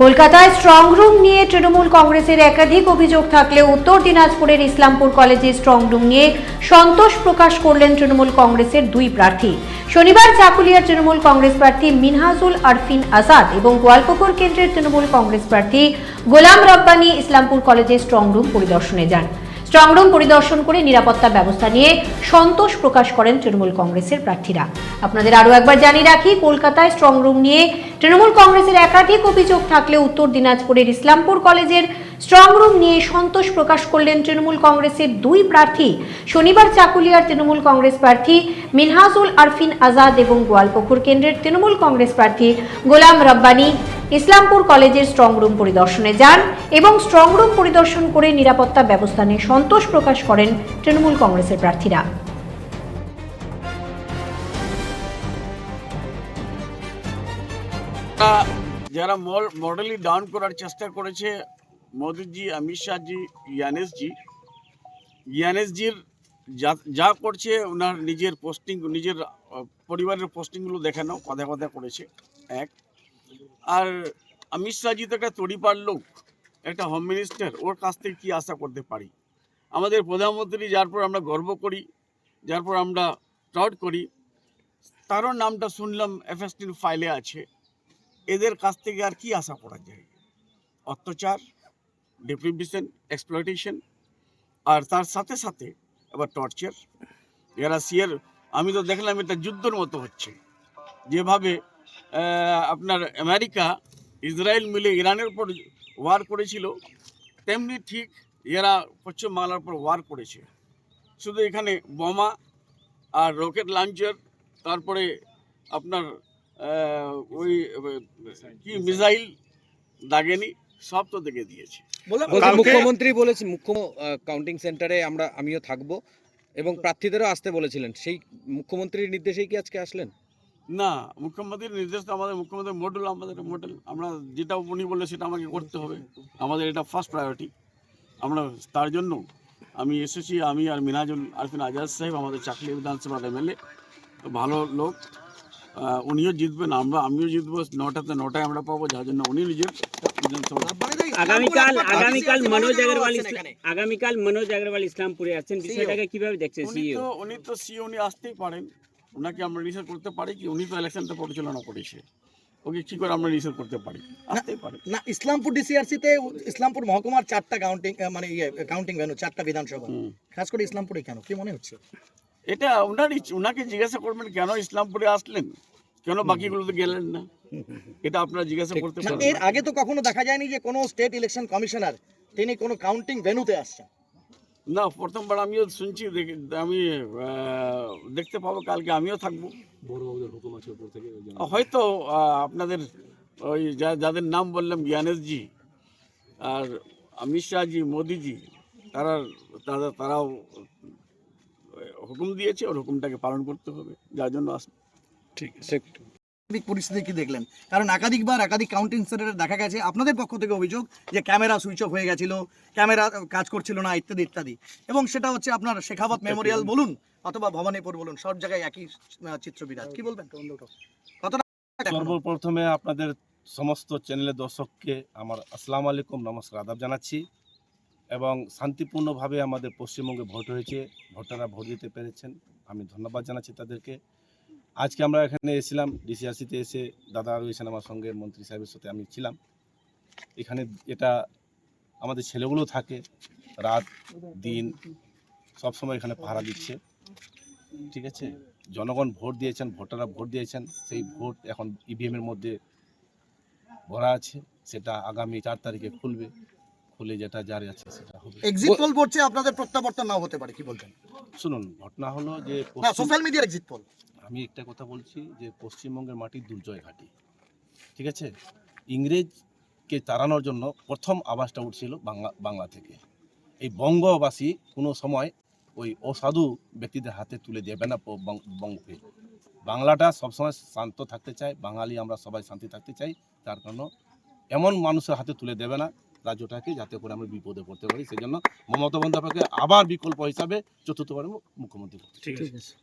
কলকাতায় strong room নিয়ে তৃণমূল কংগ্রেসের একাধিক অভিযোগ থাকলেও উত্তর দিনাজপুরের ইসলামপুর কলেজে স্ট্রং রুম নিয়ে সন্তোষ প্রকাশ করলেন তৃণমূল কংগ্রেসের দুই প্রার্থী। শনিবার চাকুলিয়ার তৃণমূল কংগ্রেস প্রার্থী মিনহাজুল আরফিন আজাদ এবং গোয়ালপুকুর কেন্দ্রের তৃণমূল কংগ্রেস প্রার্থী গোলাম রব্বানী ইসলামপুর কলেজে স্ট্রং রুম পরিদর্শনে যান। স্ট্রং রুম পরিদর্শন করে নিরাপত্তা ব্যবস্থা নিয়ে সন্তোষ প্রকাশ করেন তৃণমূল কংগ্রেসের প্রার্থীরা। আপনাদের আরও একবার জানিয়ে রাখি, কলকাতায় স্ট্রং রুম নিয়ে তৃণমূল কংগ্রেসের একাধিক অভিযোগ থাকলেও উত্তর দিনাজপুরের ইসলামপুর কলেজের স্ট্রং রুম নিয়ে সন্তোষ প্রকাশ করলেন তৃণমূল কংগ্রেসের দুই প্রার্থী। শনিবার চাকুলিয়ার তৃণমূল কংগ্রেস প্রার্থী মিনহাজুল আরফিন আজাদ এবং গোয়ালপুকুর কেন্দ্রের তৃণমূল কংগ্রেস প্রার্থী গোলাম রব্বানী ইসলামপুর কলেজের স্ট্রং রুম পরিদর্শনে যান এবং স্ট্রং রুম পরিদর্শন করে নিরাপত্তা ব্যবস্থা নিয়ে সন্তোষ প্রকাশ করেন তৃণমূল কংগ্রেসের প্রার্থীরা। যারা মডেলি ডাউন করার চেষ্টা করেছে মোদিজি, অমিত শাহজি, জ্ঞানেশজির যা করছে, ওনার নিজের পোস্টিং, নিজের পরিবারের পোস্টিংগুলো দেখানো কথা কথা করেছে এক। আর অমিত শাহজি তো একটা তড়িপাড় লোক, একটা হোম মিনিস্টার, ওর কাছ থেকে কী আশা করতে পারি? আমাদের প্রধানমন্ত্রী, যার পর আমরা গর্ব করি, যার পর আমরা প্রাউড করি, তারও নামটা শুনলাম FS-টির ফাইলে আছে। এদের কাছ থেকে আর কি আশা করা যায়? অত্যাচার, ডিপ্রিভেশন, এক্সপ্লয়টেশন, আর তার সাথে সাথে আবার টর্চার। এরা আমি তো দেখলাম এটা যুদ্ধের মতো হচ্ছে। যেভাবে আপনার আমেরিকা, ইসরায়েল মিলে ইরানের উপর ওয়ার করেছিল, তেমনি ঠিক এরা পশ্চিম বাংলার উপর ওয়ার করেছে। শুধু এখানে বোমা আর রকেট লঞ্চার, তারপরে আপনার ওই কি মিসাইল দাগেনি, সব তো দেখে দিয়েছে। মুখ্যমন্ত্রী বলেছেন মুখ্য কাউন্টিং সেন্টারে আমিও থাকবো এবং প্রার্থীদেরও আসতে বলেছিলেন। সেই মুখ্যমন্ত্রীর নির্দেশেই কি আজকে আসলেন? না, মুখ্যমন্ত্রীর নির্দেশ তো আমাদের মুখ্যমন্ত্রীর মডেল, আমরা যেটা উনি বললে সেটা আমাকে করতে হবে। আমাদের এটা ফার্স্ট প্রায়োরিটি। আমরা তার জন্য আমি এসেছি। আমি আর মিনহাজুল আরফিন আজাদ সাহেব, আমাদের চাকলি বিধানসভার MLA, ভালো লোক, উনিও জিতবেন, আমিও জিতবো। 9টায় আমরা পাবো, যার জন্য উনি নিজের আগামীকাল মনোজ আগরওয়াল ইসলামপুরে আছেন, বিষয়টাকে কিভাবে দেখছেন? উনি তো সিও, উনি আসতেই পারেন। ওনাকে আমরা রিসার্চ করতে পারি কি? উনি তো ইলেকশনটা পরিচালনা করেছে, ওকে কি করে আমরা রিসার্চ করতে পারি? আসতেই পারে না। ইসলামপুর DCRC-তে ইসলামপুর মহকুমার 4টা কাউন্টিং ভেন্যু, 4টা বিধানসভা, খাস করে ইসলামপুরে কেন, কি মনে হচ্ছে? এটা ওনাকে জিজ্ঞাসা করবেন কেন ইসলামপুরে আসলেন, কেন বাকিগুলোতে গেলেন না, এটা আপনারা জিজ্ঞাসা করতে পারেন। এর আগে তো কখনো দেখা যায়নি যে কোনো স্টেট ইলেকশন কমিশনার তিনি কোনো কাউন্টিং ভেন্যুতে আসছেন। না, প্রথমবার আমিও শুনছি, আমি দেখতে পাবো, কালকে আমিও থাকবো। হয়তো আপনাদের ওই যাদের নাম বললাম, জ্ঞানেশজি আর অমিত শাহজি, মোদিজি, তারাও হুকুম দিয়েছে, ওর হুকুমটাকে পালন করতে হবে, যার জন্য আসবে। ঠিক আছে। পরিস্থিতি কি দেখলেন? কারণ একাধিকবার একাধিক কাউন্টিং সেন্টারে দেখা গেছে আপনাদের পক্ষ থেকে অভিযোগ যে ক্যামেরা সুইচ অফ হয়ে গেছিল, ক্যামেরা কাজ করছিল না, ইত্যাদি ইত্যাদি, এবং সেটা হচ্ছে আপনার শেখাবত মেমোরিয়াল বলুন অথবা ভবানীপুর বলুন, সব জায়গায় একই চিত্র বিরাজ। কি বলবেন? সর্বপ্রথমে আপনাদের সমস্ত চ্যানেলের দর্শককে আমার আসসালামু আলাইকুম, নমস্কার, আদাব জানাচ্ছি। এবং শান্তিপূর্ণভাবে আমাদের পশ্চিমবঙ্গে ভোট হয়েছে, ভোটাররা ভোট দিতে পেরেছেন, আমি ধন্যবাদ জানাচ্ছি তাদেরকে। আজকে আমরা এখানে এসেছিলাম DCRC-তে, এসে দাদা রয়েছেন আমার সঙ্গে, মন্ত্রী সাহেবের সাথে আমি ছিলাম এখানে। এটা আমাদের ছেলেগুলো থাকে, রাত দিন সবসময় এখানে পাহারা দিচ্ছে। ঠিক আছে, জনগণ ভোট দিয়েছেন, ভোটাররা ভোট দিয়েছেন, সেই ভোট এখন EVM-এর মধ্যে ভরা আছে, সেটা আগামী 4 তারিখে খুলবে, খুলে যেটা জারি আছে সেটা হবে। এক্সিট পোল বলছে আপনাদের প্রত্যাবর্তন নাও হতে পারে, কি বলবেন? শুনুন, ঘটনা হলো যে সোশ্যাল মিডিয়ার এক্সিট পোল, আমি একটা কথা বলছি যে পশ্চিমবঙ্গের মাটি দুর্জয় ঘাঁটি। ঠিক আছে, ইংরেজকে তাড়ানোর জন্য প্রথম আওয়াজটা উঠছিল বাংলা থেকে। এই বঙ্গবাসী কোনো সময় ওই অসাধু ব্যক্তিদের হাতে তুলে দেবে না বঙ্গকে। বাংলাটা সবসময় শান্ত থাকতে চায়, বাঙালি আমরা সবাই শান্তি থাকতে চাই, তার কারণ এমন মানুষের হাতে তুলে দেবে না রাজ্যটাকে, যাতে করে আমরা বিপদে পড়তে পারি। সেই জন্য মমতা বন্দ্যোপাধ্যায়কে আবার বিকল্প হিসাবে চতুর্থবারের মুখ্যমন্ত্রী। ঠিক আছে।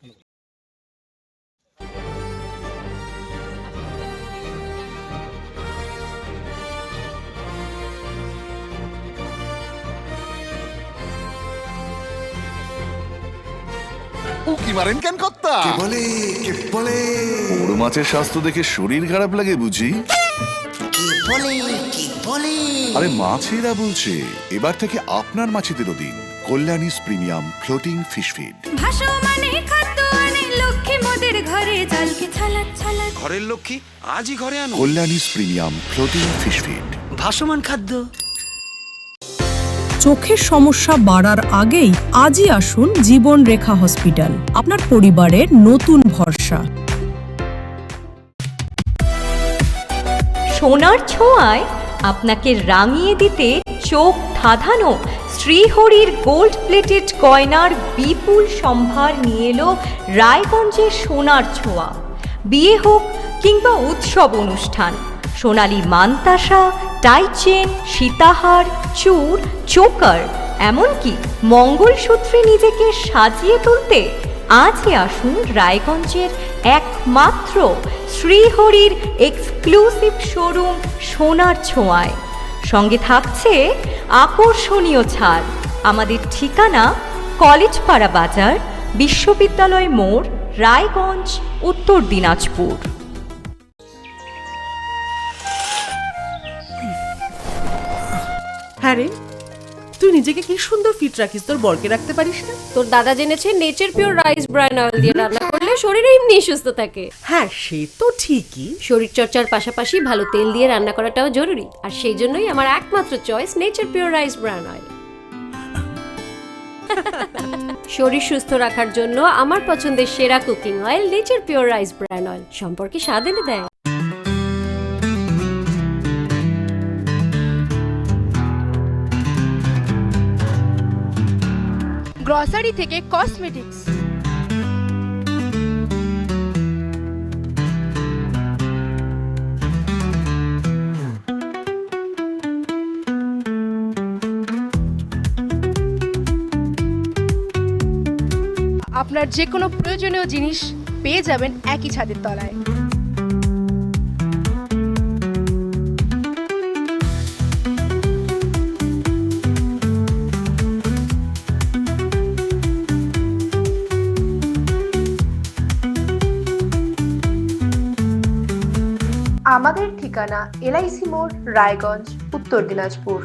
উকি মারেন কেন কর্তা? কে বলে বড় মাছের স্বাস্থ্য দেখে শরীর খারাপ লাগে বুঝি? আরে মাছেরা বলছে এবার থেকে আপনার মাছেদেরও দিন কল্যাণীস প্রিমিয়াম ফ্লোটিং ফিশ ফিড। ঘরের লক্ষ্মী আজই ঘরে আনো। কল্যাণীস প্রিমিয়াম ফ্লোটিং ফিশ ফিড। ভাসমান খাদ্য। চোখের সমস্যা বাড়ার আগেই আজই আসুন জীবন রেখা হসপিটাল, আপনার পরিবারের নতুন ভরসা। সোনার ছোঁয়ায় আপনাকে রাঙিয়ে দিতে চোখ ধাঁধানো শ্রীহরির গোল্ড প্লেটেড গয়নার বিপুল সম্ভার নিয়ে এলো রায়গঞ্জের সোনার ছোঁয়া। বিয়ে হোক কিংবা উৎসব অনুষ্ঠান, সোনালী মানতাসা, টাইচেন, সীতাহার, চূড়, চোকার, এমনকি মঙ্গলসূত্রে নিজেকে সাজিয়ে তুলতে আজই আসুন রায়গঞ্জের একমাত্র শ্রীহরির এক্সক্লুসিভ শোরুম সোনার ছোঁয়ায়। সঙ্গে থাকছে আকর্ষণীয় ছাড়। আমাদের ঠিকানা কলেজপাড়া বাজার, বিশ্ববিদ্যালয় মোড়, রায়গঞ্জ, উত্তর দিনাজপুর। হ্যাঁ রে, তুই নিজেকে কি সুন্দর ফিট রাখিস, তোর বরকে রাখতে পারিস না? তোর দাদা জেনেছে nature pure rice bran oil দিয়ে রান্না করলে শরীর এমনি সুস্থ থাকে। হ্যাঁ সে তো ঠিকই, শরীর চর্চার পাশাপাশি ভালো তেল দিয়ে রান্না করাটাও জরুরি, আর সেই জন্যই আমার একমাত্র choice nature pure rice bran oil. শরীর সুস্থ রাখার জন্য আমার পছন্দের সেরা cooking oil nature pure rice bran oil, সম্পর্কে স্বাদ এনে দেয়। গ্রসারি থেকে কসমেটিক্স, আপনার যে কোনো প্রয়োজনীয় জিনিস পেয়ে যাবেন একই ছাদের তলায়। আমাদের ঠিকানা LIC মোড়, রায়গঞ্জ, উত্তর দিনাজপুর।